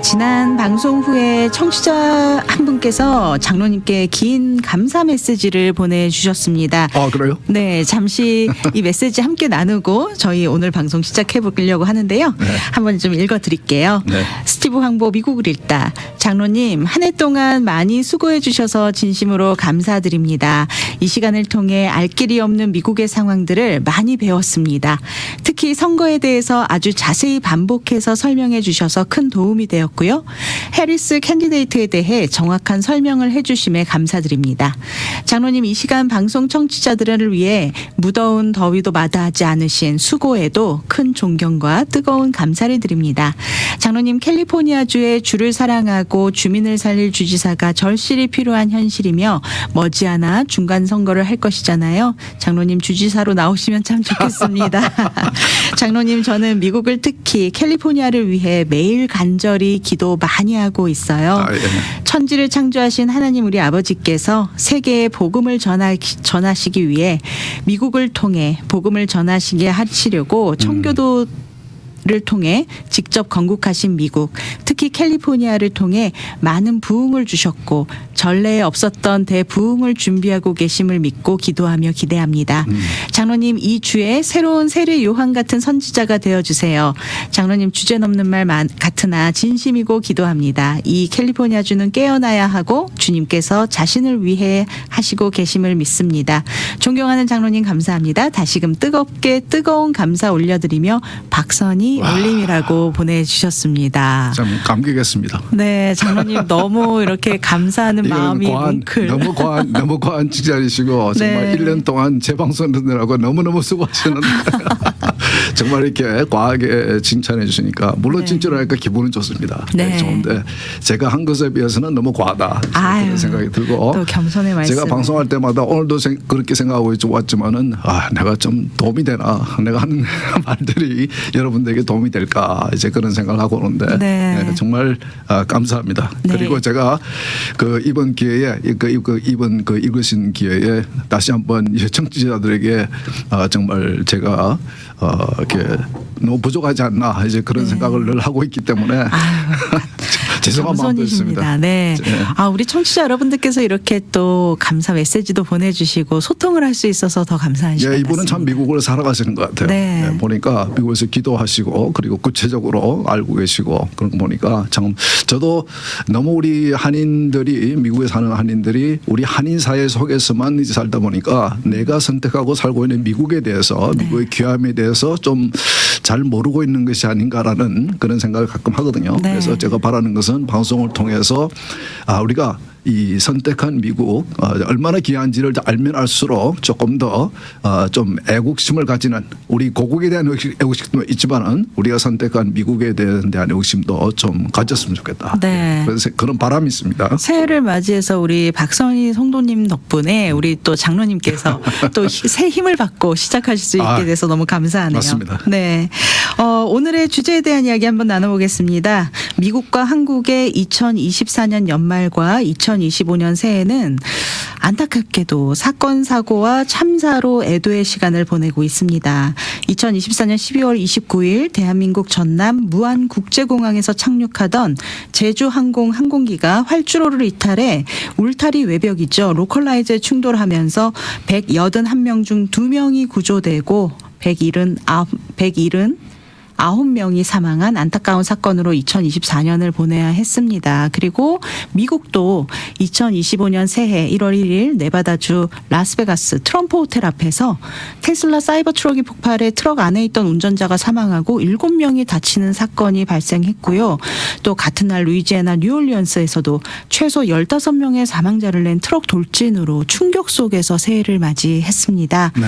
지난 방송 후에 청취자 한 분께서 장로님께 긴 감사 메시지를 보내주셨습니다. 아, 그래요? 네, 잠시 이 메시지 함께 나누고 저희 오늘 방송 시작해 보려고 하는데요. 네. 한번 좀 읽어드릴게요. 네. 스티브 황보 미국을 읽다. 장로님, 한 해 동안 많이 수고해 주셔서 진심으로 감사드립니다. 이 시간을 통해 알 길이 없는 미국의 상황들을 많이 배웠습니다. 특히 선거에 대해서 아주 자세히 반복해서 설명해 주셔서 큰 도움이 되었고요. 해리스 캔디데이트에 대해 정확한 설명을 해주심에 감사드립니다. 장로님, 이 시간 방송 청취자들을 위해 무더운 더위도 마다하지 않으신 수고에도 큰 존경과 뜨거운 감사를 드립니다. 장로님, 캘리포니아주의 주를 사랑하고 주민을 살릴 주지사가 절실히 필요한 현실이며 머지않아 중간 선거를 할 것이잖아요. 장로님, 주지사로 나오시면 참 좋겠습니다. 장로님, 저는 미국을 특히 캘리포니아를 위해 매일 간절히 기도 많이 하고 있어요. 아, 예. 천지를 창조하신 하나님 우리 아버지께서 세계에 복음을 전하시기 위해 미국을 통해 복음을 전하시게 하시려고 청교도 를 통해 직접 건국하신 미국, 특히 캘리포니아를 통해 많은 부흥을 주셨고 전례에 없었던 대부흥을 준비하고 계심을 믿고 기도하며 기대합니다. 장로님, 이 주에 새로운 세례 요한 같은 선지자가 되어주세요. 장로님, 주제넘는 말 같으나 진심이고 기도합니다. 이 캘리포니아주는 깨어나야 하고 주님께서 자신을 위해 하시고 계심을 믿습니다. 존경하는 장로님, 감사합니다. 다시금 뜨겁게 뜨거운 감사 올려드리며 박선희 올림이라고 보내주셨습니다. 참 감격했습니다. 네, 장로님 너무 이렇게 감사하는 마음이 뭉클. 너무 과한 직장이시고 정말 네. 1년 동안 재방송 듣느라고 너무너무 수고하시는데 정말 이렇게 과하게 칭찬해 주시니까 물론 네. 칭찬하니까 기분은 좋습니다. 네. 좋은데 제가 한 것에 비해서는 너무 과하다 아유, 그런 생각이 들고 또 겸손의 말씀. 제가 방송할 때마다 오늘도 그렇게 생각하고 왔지만은 내가 좀 도움이 되나, 내가 하는 말들이 여러분들에게 도움이 될까, 이제 그런 생각을 하고 오는데 네. 네, 정말 감사합니다. 네. 그리고 제가 이번 기회에 이번 읽으신 기회에 다시 한번 청취자들에게 정말 제가 이렇게 너무 부족하지 않나, 이제 그런 생각을 늘 하고 있기 때문에 죄송한 마음도 있습니다. 겸손이십니다. 네. 우리 청취자 여러분들께서 이렇게 또 감사 메시지도 보내주시고 소통을 할 수 있어서 더 감사한 시간 예, 이분은 참 같습니다. 미국을 살아가시는 것 같아요. 네. 네, 보니까 미국에서 기도하시고 그리고 구체적으로 알고 계시고 그런 거 보니까 참 저도 너무 우리 한인들이, 미국에 사는 한인들이 우리 한인 사회 속에서만 이제 살다 보니까 내가 선택하고 살고 있는 미국에 대해서, 미국의 귀함에 대해서 좀 잘 모르고 있는 것이 아닌가라는 그런 생각을 가끔 하거든요. 네. 그래서 제가 바라는 것은 방송을 통해서 우리가 이 선택한 미국 얼마나 귀한지를 알면 알수록 조금 더 좀 애국심을 가지는, 우리 고국에 대한 애국심도 있지만은 우리가 선택한 미국에 대한 애국심도 좀 가졌으면 좋겠다. 네. 그래서 그런 바람이 있습니다. 새해를 맞이해서 우리 박선희 성도님 덕분에 우리 또 장로님께서 또 새 힘을 받고 시작하실 수 있게 돼서 너무 감사하네요. 맞습니다. 네. 오늘의 주제에 대한 이야기 한번 나눠보겠습니다. 미국과 한국의 2024년 연말과 2025년 새해는 안타깝게도 사건 사고와 참사로 애도의 시간을 보내고 있습니다. 2024년 12월 29일 대한민국 전남 무안국제공항에서 착륙하던 제주항공 항공기가 활주로를 이탈해 울타리 외벽이죠. 로컬라이즈에 충돌하면서 181명 중 2명이 구조되고 179명이 사망한 안타까운 사건으로 2024년을 보내야 했습니다. 그리고 미국도 2025년 새해 1월 1일 네바다주 라스베가스 트럼프 호텔 앞에서 테슬라 사이버 트럭이 폭발해 트럭 안에 있던 운전자가 사망하고 7명이 다치는 사건이 발생했고요. 또 같은 날 루이지애나 뉴올리언스에서도 최소 15명의 사망자를 낸 트럭 돌진으로 충격 속에서 새해를 맞이했습니다. 네.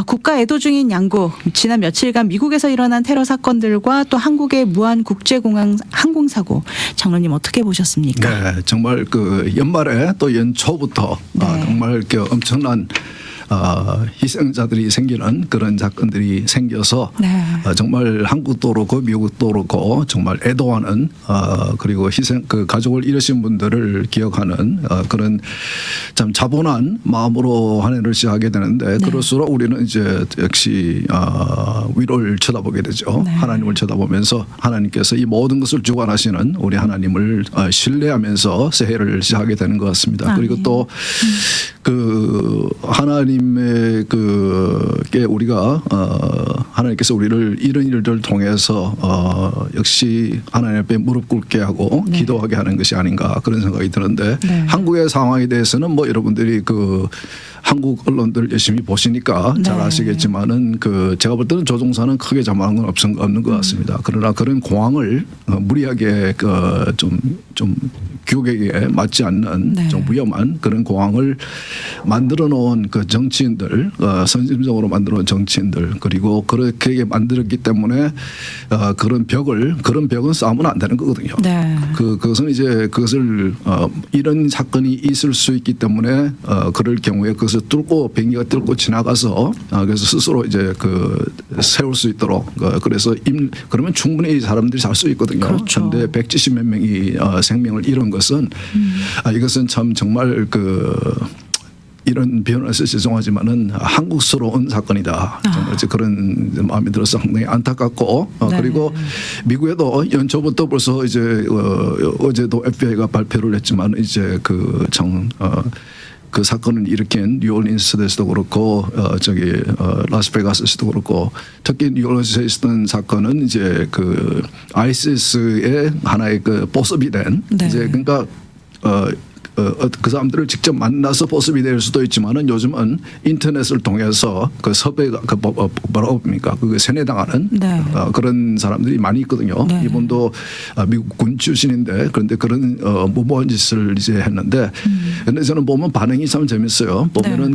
국가 애도 중인 양국, 지난 며칠간 미국에서 일어난 테러 사건들과 또 한국의 무안국제공항 항공사고, 장로님 어떻게 보셨습니까? 네, 정말 그 연말에 또 연초부터 네. 정말 이렇게 엄청난 희생자들이 생기는 그런 사건들이 생겨서 네. 정말 한국도 그렇고 미국도 그렇고 정말 애도하는 그리고 희생 그 가족을 잃으신 분들을 기억하는 그런 참 차분한 마음으로 한 해를 시작하게 되는데 그럴수록 우리는 이제 역시 위로를 쳐다보게 되죠. 네. 하나님을 쳐다보면서 하나님께서 이 모든 것을 주관하시는 우리 하나님을 신뢰하면서 새해를 시작하게 되는 것 같습니다. 그리고 또 그 하나님의 그게 우리가 하나님께서 우리를 이런 일들을 통해서 역시 하나님 앞에 무릎 꿇게 하고 기도하게 하는 것이 아닌가 그런 생각이 드는데 한국의 상황에 대해서는 뭐 여러분들이 그 한국 언론들 열심히 보시니까 잘 아시겠지만은 그 제가 볼 때는 조종사는 크게 잘못한 건 없는 것 같습니다. 그러나 그런 공항을 무리하게 좀 규격에 맞지 않는 좀 위험한 그런 공항을 만들어 놓은 그 정치인들 선심적으로 만들어 놓은 정치인들 그리고 그렇게 만들었기 때문에 그런 벽은 쌓으면 안 되는 거거든요. 네. 그것은 이제 그것을 이런 사건이 있을 수 있기 때문에 그럴 경우에 그것을 뚫고 비행기가 뚫고 지나가서 그래서 스스로 이제 세울 수 있도록 그래서 그러면 충분히 사람들이 살 수 있거든요. 그런데 170몇 명이 생명을 잃은 것은 이것은 참 정말 이런 표현에서 죄송하지만은 한국스러운 사건이다. 정말 그런 마음이 들어서 상당히 안타깝고 그리고 미국에도 연초부터 벌써 이제 어제도 FBI가 발표를 했지만 이제 그 사건을 일으킨 뉴올리언스에서도 그렇고 라스베가스에서도 그렇고 특히 뉴올리언스에 있었던 사건은 이제 아이시스의 하나의 보습이 된 이제 그러니까 그 사람들을 직접 만나서 보습이 될 수도 있지만은 요즘은 인터넷을 통해서 섭외가 뭐라고 봅니까? 세뇌당하는 그런 사람들이 많이 있거든요. 이분도 미국 군 출신인데 그런데 그런 무모한 짓을 이제 했는데 근데 저는 보면 반응이 참 재밌어요. 보면은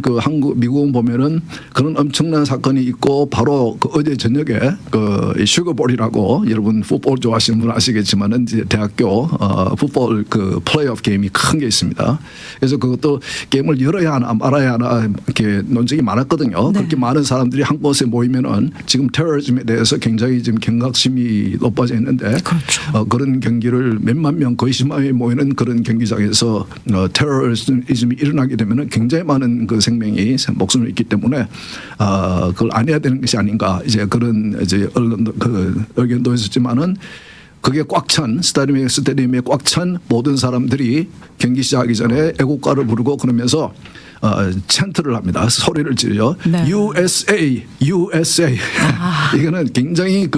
미국은 보면은 그런 엄청난 사건이 있고 바로 어제 저녁에 슈거볼이라고 여러분 풋볼 좋아하시는 분 아시겠지만은 이제 대학교 풋볼 플레이오프 게임이 큰 게 있습니다. 그래서 그것도 게임을 열어야 하나 말아야 하나 이렇게 논쟁이 많았거든요. 그렇게 많은 사람들이 한 곳에 모이면은 지금 테러리즘에 대해서 굉장히 지금 경각심이 높아져 있는데 그런 경기를 몇만 명 거의 10만 명이 모이는 그런 경기장에서 테러리즘이 일어나게 되면은 굉장히 많은 생명이 목숨을 잃기 때문에 그걸 안 해야 되는 것이 아닌가 이제 그런 이제 언론도 의견도 있었지만은. 그게 꽉 찬 스타디움에 꽉 찬 모든 사람들이 경기 시작하기 전에 애국가를 부르고 그러면서 찬트를 합니다. 소리를 지르죠. USA, USA. 이거는 굉장히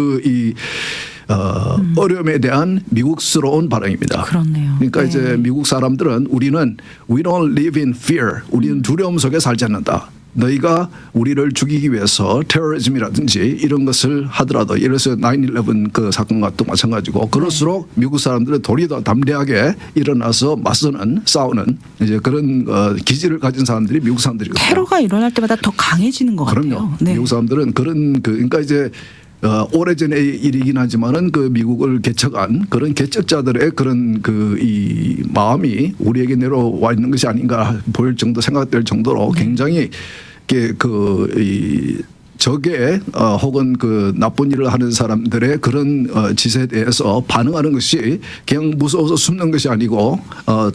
어려움에 대한 미국스러운 발언입니다. 그렇네요. 그러니까 이제 미국 사람들은 우리는 we don't live in fear. 우리는 두려움 속에 살지 않는다. 너희가 우리를 죽이기 위해서 테러리즘이라든지 이런 것을 하더라도 예를 들어서 9/11 사건과 또 마찬가지고 그럴수록 미국 사람들은 도리어 담대하게 일어나서 싸우는 이제 그런 기질을 가진 사람들이 미국 사람들이거든요. 테러가 일어날 때마다 더 강해지는 것 같아요. 그럼요. 미국 사람들은 그러니까 이제 오래전의 일이긴 하지만은 미국을 개척한 그런 개척자들의 그런 이 마음이 우리에게 내려와 있는 것이 아닌가 보일 정도 생각될 정도로 굉장히 적의 혹은 나쁜 일을 하는 사람들의 그런 짓에 대해서 반응하는 것이 그냥 무서워서 숨는 것이 아니고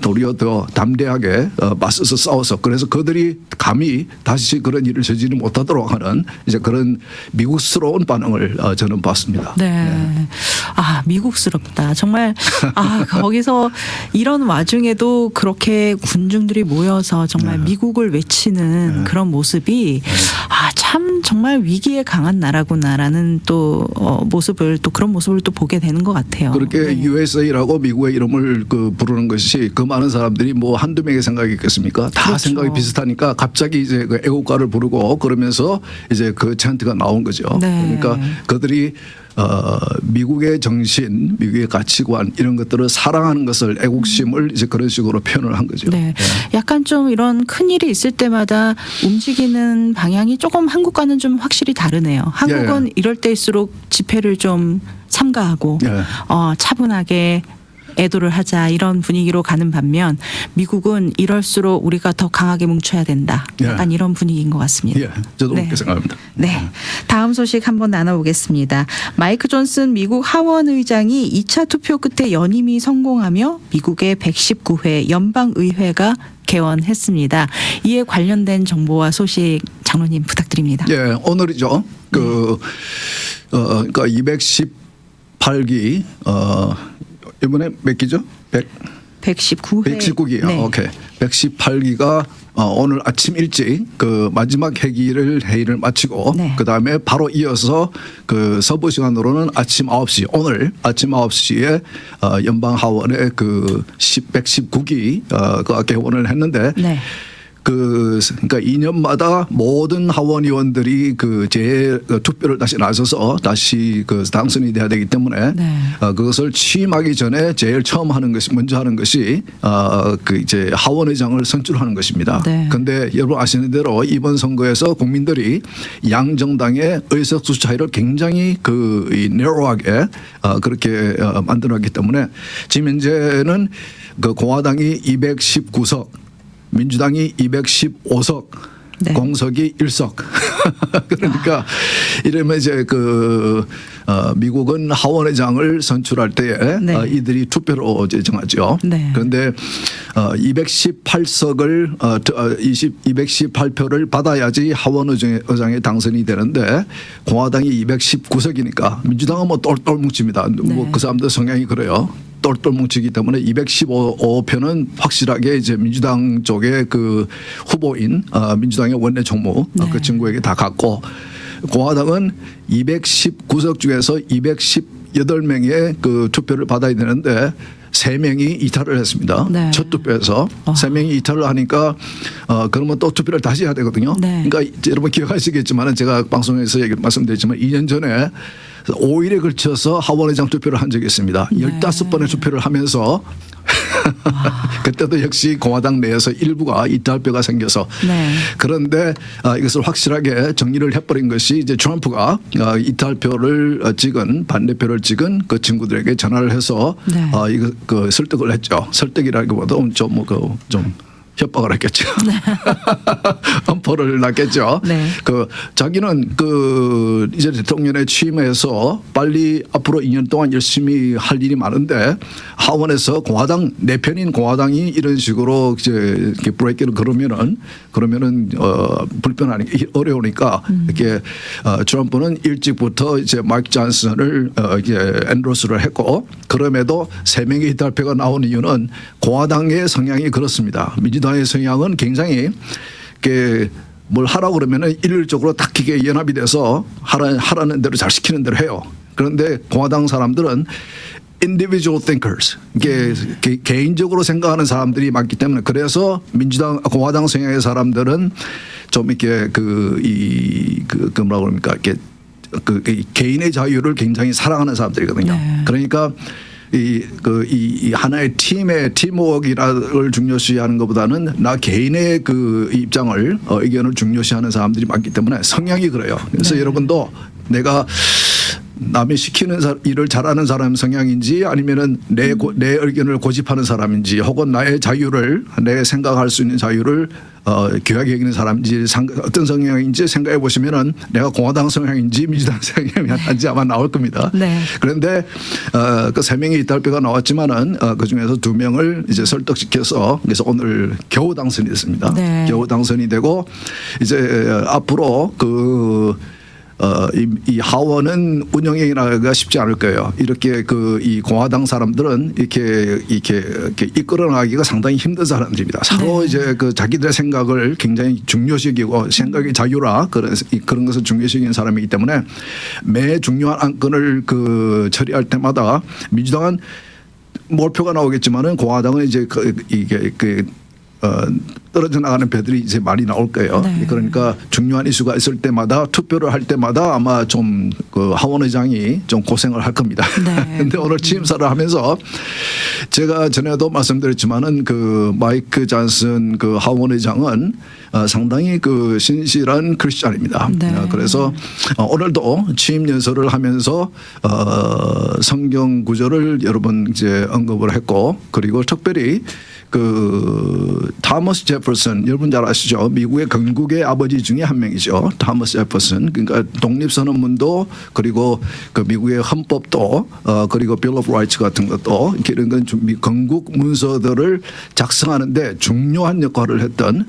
도리어 더 담대하게 맞서서 싸워서 그래서 그들이 감히 다시 그런 일을 저지르지 못하도록 하는 이제 그런 미국스러운 반응을 저는 봤습니다. 네. 미국스럽다. 정말 거기서 이런 와중에도 그렇게 군중들이 모여서 정말 미국을 외치는 그런 모습이 참 정말 위기에 강한 나라구나라는 또 그런 모습을 또 보게 되는 것 같아요. 그렇게 USA라고 미국의 이름을 부르는 것이 많은 사람들이 뭐 한두 명의 생각이 있겠습니까? 다 생각이 비슷하니까 갑자기 이제 애국가를 부르고 그러면서 이제 찬트가 나온 거죠. 그러니까 그들이 미국의 정신, 미국의 가치관 이런 것들을 사랑하는 것을 애국심을 이제 그런 식으로 표현을 한 거죠. 약간 좀 이런 큰 일이 있을 때마다 움직이는 방향이 조금 한국과는 좀 확실히 다르네요. 한국은 이럴 때일수록 집회를 좀 삼가하고 차분하게 애도를 하자 이런 분위기로 가는 반면 미국은 이럴수록 우리가 더 강하게 뭉쳐야 된다. 약간 예. 이런 분위기인 것 같습니다. 예, 저도 그렇게 생각합니다. 네. 다음 소식 한번 나눠보겠습니다. 마이크 존슨 미국 하원 의장이 2차 투표 끝에 연임이 성공하며 미국의 119회 연방의회가 개원했습니다. 이에 관련된 정보와 소식 장로님 부탁드립니다. 예, 오늘이죠. 그러니까 218기 이번에 몇 기죠? 119회. 119기요. 네. 오케이. 118기가 오늘 아침 일찍 그 마지막 회의를 마치고 네. 그다음에 바로 이어서 그 서부 시간으로는 아침 9시 오늘 아침 9시에 연방 하원의 그 119기가 개원을 했는데 네. 그러니까 2년마다 모든 하원 의원들이 그 재투표를 다시 나서서 다시 그 당선이 돼야 되기 때문에 네. 그것을 취임하기 전에 제일 처음 먼저 하는 것이 그 이제 하원 의장을 선출하는 것입니다. 네. 그런데 여러분 아시는 대로 이번 선거에서 국민들이 양 정당의 의석수 차이를 굉장히 그 narrow하게 그렇게 만들었기 때문에 지금 현재는 그 공화당이 219석 민주당이 215석, 네. 공석이 1석. 그러니까 이러면 이제 그 미국은 하원의장을 선출할 때에 네. 이들이 투표로 이제 정하죠. 네. 그런데 218석을 218표를 받아야지 하원의장에 당선이 되는데 공화당이 219석이니까 민주당은 뭐 똘똘 뭉칩니다. 네. 뭐 그 사람들 성향이 그래요. 똘똘 뭉치기 때문에 215표는 확실하게 이제 민주당 쪽의 그 후보인 민주당의 원내 총무 네. 그 친구에게 다 갔고 공화당은 219석 중에서 218명의 그 투표를 받아야 되는데 3명이 이탈을 했습니다. 네. 첫 투표에서 3명이 이탈을 하니까 그러면 또 투표를 다시 해야 되거든요. 네. 그러니까 여러분 기억하시겠지만 제가 방송에서 말씀드렸지만 2년 전에 5일에 걸쳐서 하원의장 투표를 한 적이 있습니다. 네. 15번의 투표를 하면서 그때도 역시 공화당 내에서 일부가 이탈표가 생겨서 네. 그런데 이것을 확실하게 정리를 해버린 것이 이제 트럼프가 이탈표를 찍은 반대표를 찍은 그 친구들에게 전화를 해서 네. 이거 그 설득을 했죠. 설득이라기보다 좀 협박을 했겠죠. 엄포를 놨겠죠. 네. 그 자기는 그 이제 대통령에 취임해서 빨리 앞으로 2년 동안 열심히 할 일이 많은데 하원에서 공화당 내 편인 공화당이 이런 식으로 이제 이렇게 브레이크를 그러면은 불편하니까 어려우니까 이렇게 트럼프는 일찍부터 이제 마이크 존슨을 이제 엔도스를 했고 그럼에도 3명의 이탈표가 나온 이유는 공화당의 성향이 그렇습니다. 민주당의 성향은 굉장히 뭘 하라고 그러면은 일률적으로 딱 이게 연합이 돼서 하라는 대로 잘 시키는 대로 해요. 그런데 공화당 사람들은 individual thinkers, 이게 개인적으로 생각하는 사람들이 많기 때문에 그래서 공화당 성향의 사람들은 좀 이렇게 뭐라고 그럽니까? 이렇게 개인의 자유를 굉장히 사랑하는 사람들이거든요. 네. 그러니까 이 하나의 팀워크를 중요시하는 것보다는 나 개인의 그 입장을 의견을 중요시하는 사람들이 많기 때문에 성향이 그래요. 그래서 네. 여러분도 내가 남이 시키는 일을 잘하는 사람 성향인지 아니면은 내 의견을 고집하는 사람인지 혹은 나의 자유를 내 생각할 수 있는 자유를 귀하게 여기는 사람인지 어떤 성향인지 생각해 보시면은 내가 공화당 성향인지 민주당 성향인지 아마 나올 겁니다. 네. 그런데 그 3명의 이탈표가 나왔지만은 그 중에서 2명을 이제 설득시켜서 그래서 오늘 겨우 당선이 됐습니다. 네. 겨우 당선이 되고 이제 앞으로 이 하원은 운영하기가 쉽지 않을 거예요. 이렇게 이 공화당 사람들은 이렇게 이끌어 나가기가 상당히 힘든 사람들입니다. 서로 네. 이제 그 자기들의 생각을 굉장히 중요시기고 생각의 자유라 그런 것을 중요시기는 사람이기 때문에 매 중요한 안건을 처리할 때마다 민주당은 몰표가 나오겠지만은 공화당은 이제 떨어져 나가는 배들이 이제 많이 나올 거예요. 네. 그러니까 중요한 이슈가 있을 때마다 투표를 할 때마다 아마 좀 그 하원 의장이 좀 고생을 할 겁니다. 네. 근데 오늘 취임사를 하면서 제가 전에도 말씀드렸지만은 그 마이크 잔슨 그 하원 의장은 상당히 그 신실한 크리스찬입니다. 네. 그래서 오늘도 취임 연설을 하면서 성경 구절을 여러 번 이제 언급을 했고 그리고 특별히 그 타머스 제퍼슨 여러분 잘 아시죠? 미국의 건국의 아버지 중에 한 명이죠. 타머스 제퍼슨. 그러니까 독립선언문도 그리고 그 미국의 헌법도 그리고 빌 오브 라이츠 같은 것도 이런 건 건국 문서들을 작성하는데 중요한 역할을 했던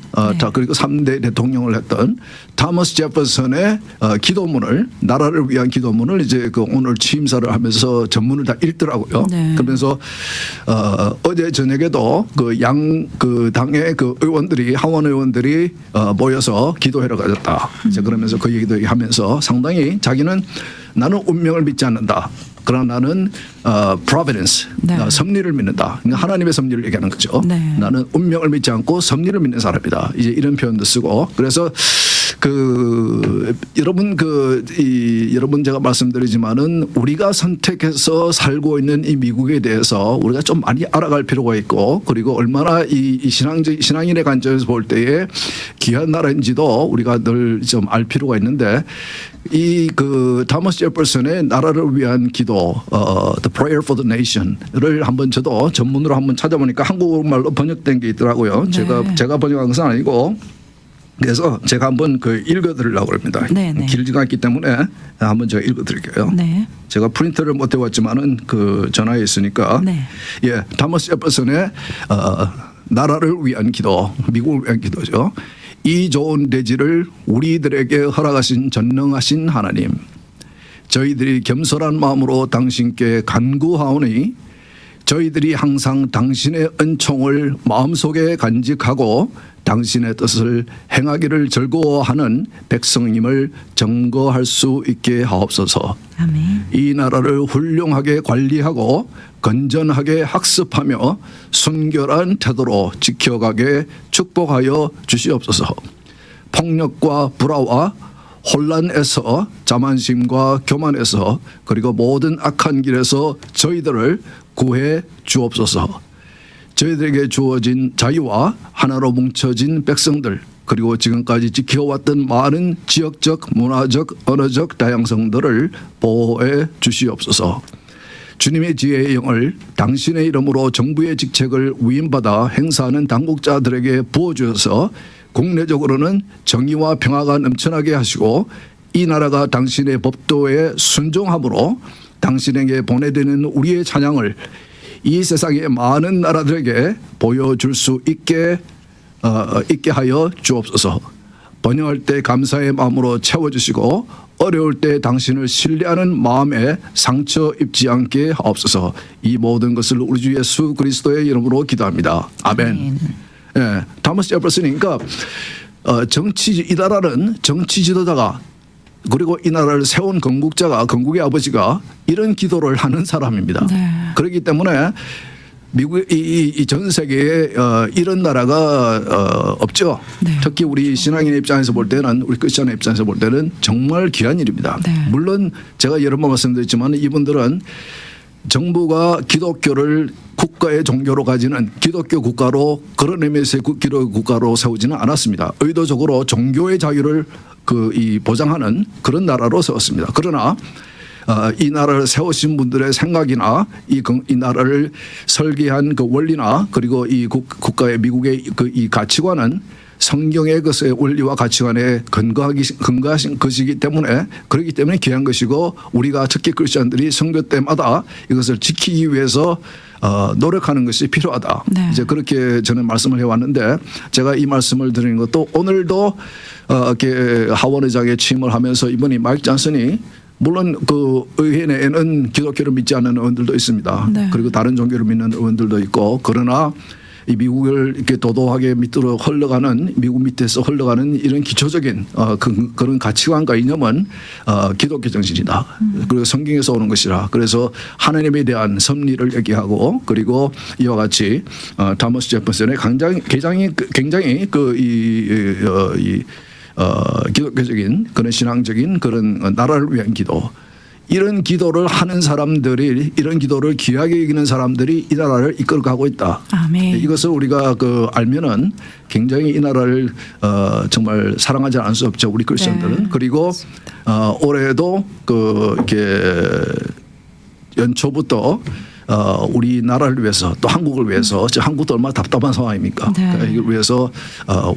그리고 3대 대통령을 했던 타머스 제퍼슨의 기도문을 나라를 위한 기도문을 이제 그 오늘 취임사를 하면서 전문을 다 읽더라고요. 네. 그러면서 어제 저녁에도 그 그 당의 그 의원들이 하원 의원들이 모여서 기도회를 가졌다. 이제 그러면서 그 얘기도 하면서 상당히 자기는 나는 운명을 믿지 않는다. 그러나 나는 providence, 네. 섭리를 믿는다. 그러니까 하나님의 섭리를 얘기하는 거죠. 네. 나는 운명을 믿지 않고 섭리를 믿는 사람이다. 이제 이런 표현도 쓰고 그래서 그 여러분 여러분 제가 말씀드리지만은 우리가 선택해서 살고 있는 이 미국에 대해서 우리가 좀 많이 알아갈 필요가 있고 그리고 얼마나 이 신앙인의 관점에서 볼 때에 귀한 나라인지도 우리가 늘 좀 알 필요가 있는데 이 그 타머스 제퍼슨의 나라를 위한 기도 The Prayer for the Nation을 한번 저도 전문으로 한번 찾아보니까 한국말로 번역된 게 있더라고요. 네. 제가 번역한 것은 아니고 그래서 제가 한번 그 읽어드리려고 합니다. 네네. 길지가 않기 때문에 한번 제가 읽어드릴게요. 네. 제가 프린터를 못 해왔지만은 그 전화에 있으니까 네. 예, 타머스 제퍼슨의 나라를 위한 기도, 미국을 위한 기도죠. 이 좋은 대지를 우리들에게 허락하신 전능하신 하나님, 저희들이 겸손한 마음으로 당신께 간구하오니 저희들이 항상 당신의 은총을 마음속에 간직하고 당신의 뜻을 행하기를 즐거워하는 백성임을 증거할 수 있게 하옵소서. 아멘. 이 나라를 훌륭하게 관리하고 건전하게 학습하며 순결한 태도로 지켜가게 축복하여 주시옵소서. 폭력과 불화와 혼란에서 자만심과 교만에서 그리고 모든 악한 길에서 저희들을 구해 주옵소서. 저희들에게 주어진 자유와 하나로 뭉쳐진 백성들 그리고 지금까지 지켜왔던 많은 지역적, 문화적, 언어적 다양성들을 보호해 주시옵소서. 주님의 지혜의 영을 당신의 이름으로 정부의 직책을 위임받아 행사하는 당국자들에게 부어주셔서 국내적으로는 정의와 평화가 넘쳐나게 하시고 이 나라가 당신의 법도에 순종함으로 당신에게 보내드리는 우리의 찬양을 이 세상의 많은 나라들에게 보여줄 수 있게 하여 주옵소서. 번영할 때 감사의 마음으로 채워주시고 어려울 때 당신을 신뢰하는 마음에 상처 입지 않게 하옵소서. 이 모든 것을 우리 주 예수 그리스도의 이름으로 기도합니다. 아멘. 아멘. 예, 타머스 제퍼슨이니까 이 나라는 정치 지도자가 그리고 이 나라를 세운 건국자가 건국의 아버지가 이런 기도를 하는 사람입니다. 네. 그렇기 때문에 미국 이 전 세계에 이런 나라가 없죠. 네. 특히 우리 신앙인의 입장에서 볼 때는 우리 크리스천의 입장에서 볼 때는 정말 귀한 일입니다. 네. 물론 제가 여러 번 말씀드렸지만 이분들은 정부가 기독교를 국가의 종교로 가지는 기독교 국가로 그런 의미에서 기독교 국가로 세우지는 않았습니다. 의도적으로 종교의 자유를 보장하는 그런 나라로 세웠습니다. 그러나 이 나라를 세우신 분들의 생각이나 이 나라를 설계한 그 원리나 그리고 이 국가의 미국의 이 가치관은 성경의 것의 원리와 가치관에 근거하신 것이기 때문에 그렇기 때문에 귀한 것이고 우리가 특히 크리스천들이 선교 때마다 이것을 지키기 위해서 노력하는 것이 필요하다. 네. 이제 그렇게 저는 말씀을 해왔는데 제가 이 말씀을 드리는 것도 오늘도 이렇게 하원 의장에 취임을 하면서 이번이 마이크 잔슨이 물론 그 의회 내에는 기독교를 믿지 않는 의원들도 있습니다. 네. 그리고 다른 종교를 믿는 의원들도 있고 그러나 이 미국을 이렇게 도도하게 밑으로 흘러가는 미국 밑에서 흘러가는 이런 기초적인 그런 가치관과 이념은 기독교 정신이다. 그리고 성경에서 오는 것이라. 그래서 하나님에 대한 섭리를 얘기하고 그리고 이와 같이 타머스 제퍼슨의 굉장히 기독교적인 그런 신앙적인 그런 나라를 위한 기도. 이런 기도를 하는 사람들이 이런 기도를 귀하게 여기는 사람들이 이 나라를 이끌어가고 있다. 아멘. 이것을 우리가 알면은 굉장히 이 나라를 정말 사랑하지 않을 수 없죠. 우리 크리스천들은. 네. 그리고 올해도 이렇게 연초부터 우리나라를 위해서 또 한국을 위해서 한국도 얼마나 답답한 상황입니까? 네. 그러니까 이걸 위해서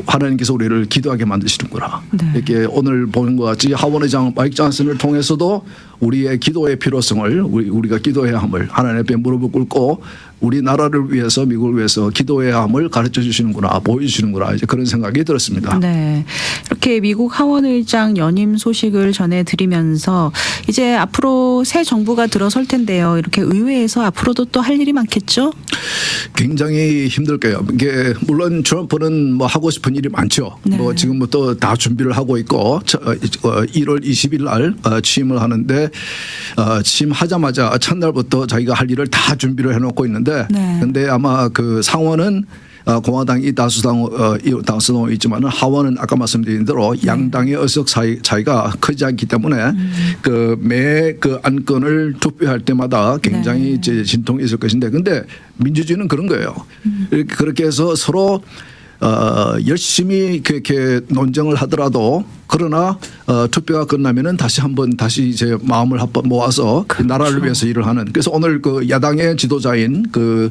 하나님께서 우리를 기도하게 만드시는구나. 네. 이렇게 오늘 보는 것 같이 하원의장 마이크 존슨을 통해서도 우리의 기도의 필요성을 우리가 기도해야 함을 하나님 앞에 무릎을 꿇고 우리나라를 위해서 미국을 위해서 기도해야 함을 가르쳐 주시는구나 보여주시는구나 이제 그런 생각이 들었습니다. 네, 이렇게 미국 하원의장 연임 소식을 전해드리면서 이제 앞으로 새 정부가 들어설 텐데요. 이렇게 의회에서 앞으로도 또 할 일이 많겠죠? 굉장히 힘들 거예요. 이게 물론 트럼프는 뭐 하고 싶은 일이 많죠. 네. 뭐 지금부터 다 준비를 하고 있고 1월 20일 날 취임을 하는데 취임하자마자 첫날부터 자기가 할 일을 다 준비를 해놓고 있는데 근데 네. 아마 그 상원은 공화당이 다수당이 있지만은 하원은 아까 말씀드린 대로 양당의 의석 차이가 크지 않기 때문에 매 안건을 투표할 때마다 굉장히 이제 진통이 있을 것인데 근데 민주주의는 그런 거예요. 그렇게 해서 서로 열심히 그렇게 논쟁을 하더라도 그러나 투표가 끝나면은 다시 이제 마음을 모아서 그 나라를 위해서 일을 하는. 그래서 오늘 그 야당의 지도자인 그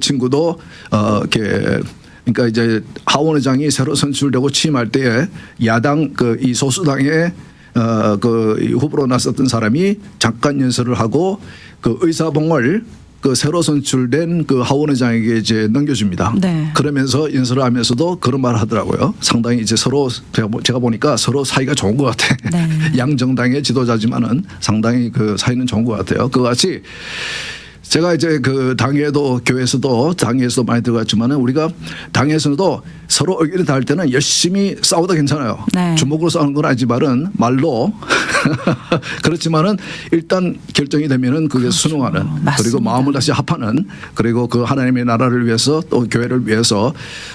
친구도 이렇게 그러니까 이제 하원 의장이 새로 선출되고 취임할 때에 야당 이 소수당의 후보로 나섰던 사람이 잠깐 연설을 하고 그 의사봉을 새로 선출된 하원의장에게 이제 넘겨줍니다. 네. 그러면서 연설을 하면서도 그런 말을 하더라고요. 상당히 이제 서로 제가 보니까 서로 사이가 좋은 것 같아. 네. 양 정당의 지도자지만은 상당히 사이는 좋은 것 같아요. 그와 같이 제가 이제 당에도 교회에서도 많이 들어갔지만은 우리가 당에서도 서로 의견이 다를 때는 열심히 싸워도 괜찮아요. 네. 주먹으로 싸우는 건 아니지만은 말로 그렇지만은 일단 결정이 되면은 그게 순응하는 맞습니다. 그리고 마음을 다시 합하는 그리고 하나님의 나라를 위해서 또 교회를 위해서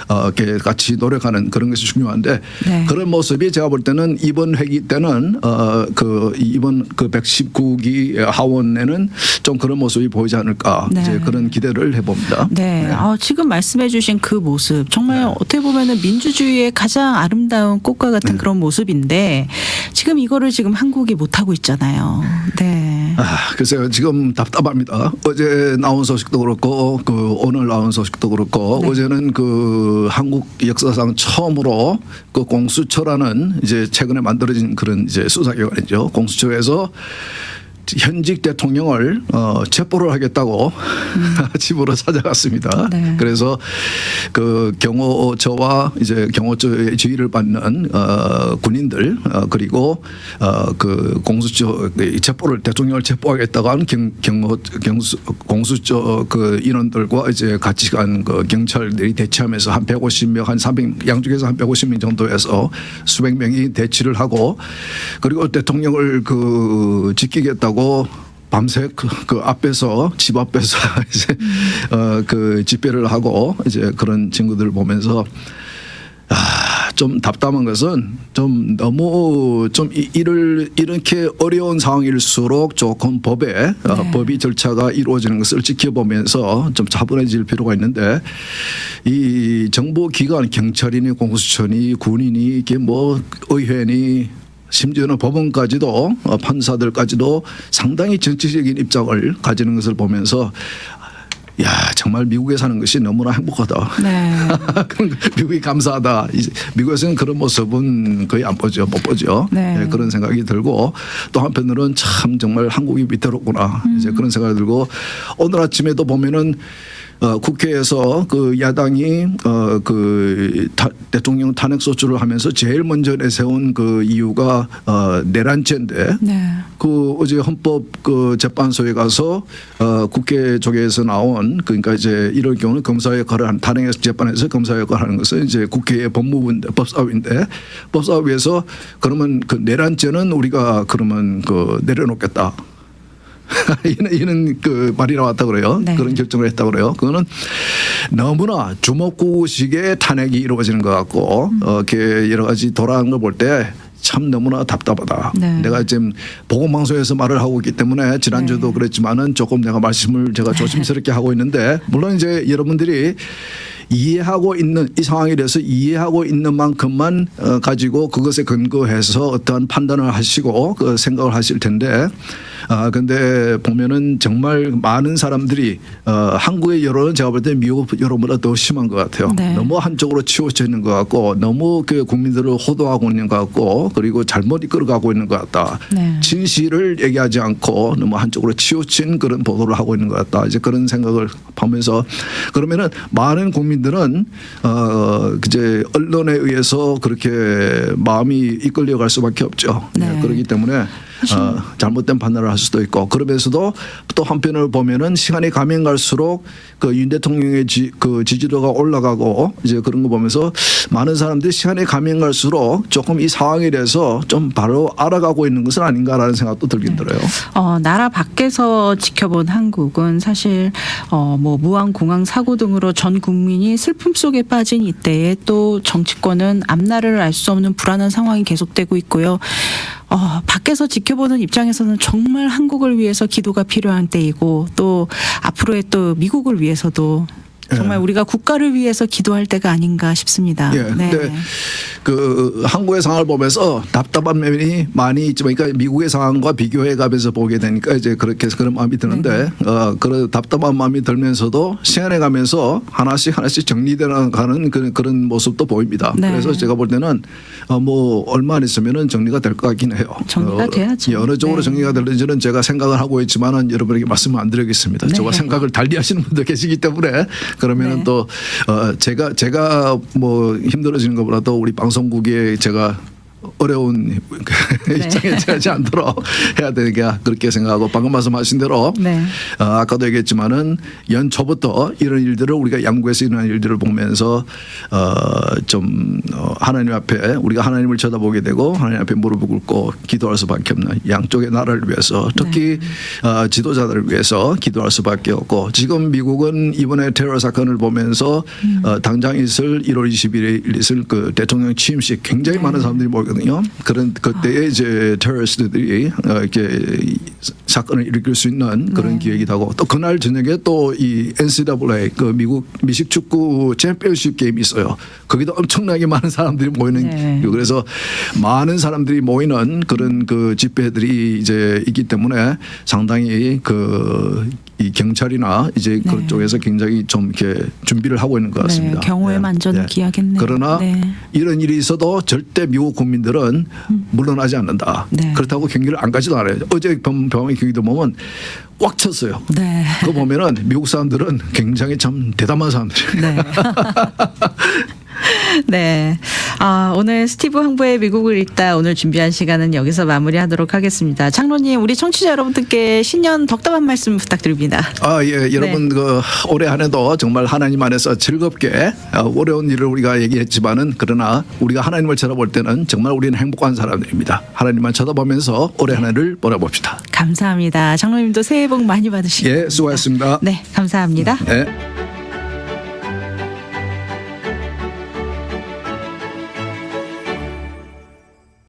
이렇게 같이 노력하는 그런 것이 중요한데 네. 그런 모습이 제가 볼 때는 이번 회기 때는 이번 119기 하원에는 좀 그런 모습이 보이지 않을까 네. 이제 그런 기대를 해봅니다. 네, 지금 말씀해주신 그 모습 정말 어떻게 보면은 민주주의의 가장 아름다운 꽃과 같은 그런 모습인데 지금 이거를 지금 한국이 못 하고 있잖아요. 네. 글쎄요 지금 답답합니다. 어제 나온 소식도 그렇고 오늘 나온 소식도 그렇고 네. 어제는 한국 역사상 처음으로 공수처라는 이제 최근에 만들어진 그런 이제 수사기관이죠. 공수처에서 현직 대통령을 체포를 하겠다고 집으로 찾아갔습니다. 네. 그래서 경호처와 이제 경호처의 지휘를 받는 군인들 그리고 공수처 대통령을 체포하겠다고 하는 공수처 인원들과 이제 같이 간 경찰들이 대치하면서 한 150명 한 300 양쪽에서 한 150명 정도에서 수백 명이 대치를 하고 그리고 대통령을 지키겠다고 밤새 앞에서 집 앞에서 이제 집회를 하고 이제 그런 친구들을 보면서 좀 답답한 것은 좀 너무 이렇게 어려운 상황일수록 조금 법이 절차가 이루어지는 것을 지켜보면서 좀 차분해질 필요가 있는데 이 정부 기관 경찰이니 공수처니 군인이 이게 의회니 심지어는 법원까지도 판사들까지도 상당히 정치적인 입장을 가지는 것을 보면서 정말 미국에 사는 것이 너무나 행복하다. 네. 미국이 감사하다. 미국에서는 그런 모습은 거의 못 보죠. 네. 그런 생각이 들고 또 한편으로는 참 정말 한국이 위태롭구나. 이제 그런 생각이 들고 오늘 아침에도 보면은 국회에서 그 야당이 대통령 탄핵 소추를 하면서 제일 먼저 내세운 그 이유가 내란죄인데 네. 그 어제 헌법 그 재판소에 가서 국회 쪽에서 나온 그러니까 이제 이럴 경우는 검사 역할을 한 탄핵 재판에서 검사 역할을 하는 것은 이제 국회의 법무부인데 법사위인데 법사위에서 그러면 그 내란죄는 우리가 그러면 그 내려놓겠다. 이는 그 말이 나왔다 그래요. 네. 그런 결정을 했다 그래요. 그거는 너무나 주먹구구식의 탄핵이 이루어지는 것 같고 이렇게 여러 가지 돌아가는 걸 볼 때 참 너무나 답답하다. 네. 내가 지금 보건방송에서 말을 하고 있기 때문에 지난주도 네. 그랬지만은 조금 내가 말씀을 제가 조심스럽게 하고 있는데 물론 이제 여러분들이 이해하고 있는 이 상황에 대해서 이해하고 있는 만큼만 가지고 그것에 근거해서 어떠한 판단을 하시고 그 생각을 하실 텐데 근데 보면은 정말 많은 사람들이 한국의 여론은 제가 볼 때 미국 여론보다 더 심한 것 같아요. 네. 너무 한쪽으로 치우쳐 있는 것 같고 너무 그 국민들을 호도하고 있는 것 같고 그리고 잘못 이끌어가고 있는 것 같다. 네. 진실을 얘기하지 않고 너무 한쪽으로 치우친 그런 보도를 하고 있는 것 같다. 이제 그런 생각을 하면서 그러면은 많은 국민들은 이제 언론에 의해서 그렇게 마음이 이끌려갈 수밖에 없죠. 네. 그렇기 때문에 잘못된 판단을 할 수도 있고 그러면서도 또 한편을 보면은 시간이 가면 갈수록 그 윤 대통령의 그 지지도가 올라가고 이제 그런 거 보면서 많은 사람들이 시간이 가면 갈수록 조금 이 상황에 대해서 좀 바로 알아가고 있는 것은 아닌가라는 생각도 들긴 들어요. 나라 밖에서 지켜본 한국은 사실 뭐 무한공항 사고 등으로 전 국민이 슬픔 속에 빠진 이때에 또 정치권은 앞날을 알 수 없는 불안한 상황이 계속되고 있고요. 밖에서 지켜보는 입장에서는 정말 한국을 위해서 기도가 필요한 때이고 또 앞으로의 또 미국을 위해서도 정말 우리가 국가를 위해서 기도할 때가 아닌가 싶습니다. 예. 근데 그 한국의 상황을 보면서 답답한 면이 많이 있지만 그러니까 미국의 상황과 비교해 가면서 보게 되니까 이제 그렇게 해서 그런 마음이 드는데 그런 답답한 마음이 들면서도 시간에 가면서 하나씩 정리되어 가는 그런 모습도 보입니다. 네. 그래서 제가 볼 때는 뭐 얼마 안 있으면은 정리가 될 것 같긴 해요. 정리가 돼야죠. 어느 쪽으로 네. 정리가 될지는 제가 생각을 하고 있지만은 여러분에게 말씀을 안 드리겠습니다. 네. 저와 생각을 달리 하시는 분도 계시기 때문에 그러면은 네. 또 제가 뭐 힘들어지는 것보다도 우리 방송국에 제가 어려운 입장에 처하지 않도록 해야 되니까 그렇게 생각하고 방금 말씀하신 대로 네. 아까도 얘기했지만은 연초부터 이런 일들을 우리가 양구에서 일어난 일들을 보면서 좀 하나님 앞에 우리가 하나님을 쳐다보게 되고 하나님 앞에 무릎을 꿇고 기도할 수밖에 없는 양쪽의 나라를 위해서 특히 지도자들을 위해서 기도할 수밖에 없고 지금 미국은 이번에 테러 사건을 보면서 당장 있을 1월 20일에 있을 그 대통령 취임식 굉장히 많은 사람들이 모이거든요. 그런 그때에 이제 테러리스트들이 이렇게 사건을 일으킬 수 있는 그런 기획이기도 하고 또 그날 저녁에 또 이 NCAA 그 미국 미식 축구 챔피언십 게임이 있어요. 거기도 엄청나게 많은 사람들이 모이는 그래서 많은 사람들이 모이는 그런 그 집회들이 이제 있기 때문에 상당히 이 경찰이나 이제 그런 쪽에서 굉장히 좀 이렇게 준비를 하고 있는 것 같습니다. 경호의 만전을 기하겠네요. 그러나 이런 일이 있어도 절대 미국 국민들은 물러나지 않는다. 그렇다고 경기를 안 가지도 않아요. 어제 병원의 경기도 보면 꽉 찼어요. 네. 그거 보면은 미국 사람들은 굉장히 참 대담한 사람들이에요. 네. 네. 오늘 스티브 황보의 미국을 읽다 오늘 준비한 시간은 여기서 마무리하도록 하겠습니다. 장로님, 우리 청취자 여러분들께 신년 덕담한 말씀 부탁드립니다. 예. 여러분 그 올해 한 해도 정말 하나님 안에서 즐겁게 어려운 일을 우리가 얘기했지만은 그러나 우리가 하나님을 쳐다볼 때는 정말 우리는 행복한 사람들입니다. 하나님만 쳐다보면서 올해 한 해를 보내봅시다. 감사합니다. 장로님도 새해 복 많이 받으시기 바랍니다. 예, 수고하셨습니다. 네, 감사합니다. 네.